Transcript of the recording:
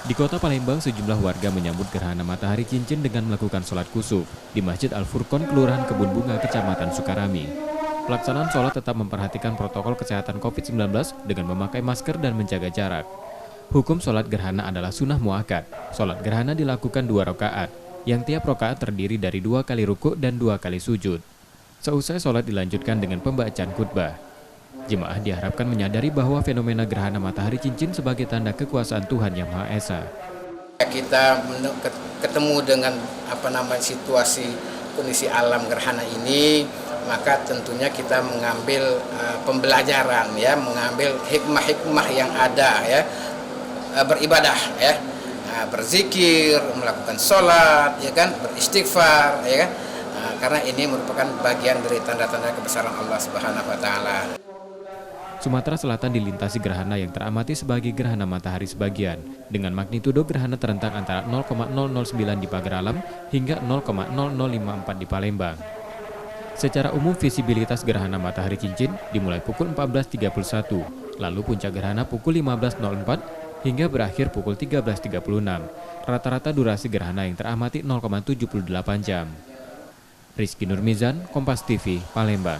Di kota Palembang, sejumlah warga menyambut gerhana matahari cincin dengan melakukan sholat kusuf di Masjid Al-Furqon, Kelurahan Kebun Bunga, Kecamatan Sukarami. Pelaksanaan sholat tetap memperhatikan protokol kesehatan COVID-19 dengan memakai masker dan menjaga jarak. Hukum sholat gerhana adalah sunnah muakkad. Sholat gerhana dilakukan 2 rakaat, yang tiap rakaat terdiri dari 2 kali rukuk dan 2 kali sujud. Seusai sholat dilanjutkan dengan pembacaan khutbah. Jemaah diharapkan menyadari bahwa fenomena gerhana matahari cincin sebagai tanda kekuasaan Tuhan Yang Maha Esa. Kita ketemu dengan situasi kondisi alam gerhana ini, maka tentunya kita mengambil pembelajaran, ya, mengambil hikmah-hikmah yang ada, ya, beribadah, ya, berzikir, melakukan sholat, ya kan, beristighfar, ya kan, karena ini merupakan bagian dari tanda-tanda kebesaran Allah Subhanahu Wa Taala. Sumatera Selatan dilintasi gerhana yang teramati sebagai gerhana matahari sebagian, dengan magnitudo gerhana terentang antara 0,009 di Pagar Alam hingga 0,0054 di Palembang. Secara umum, visibilitas gerhana matahari cincin dimulai pukul 14.31, lalu puncak gerhana pukul 15.04 hingga berakhir pukul 13.36. Rata-rata durasi gerhana yang teramati 0,78 jam. Rizky Nurmizan, Kompas TV, Palembang.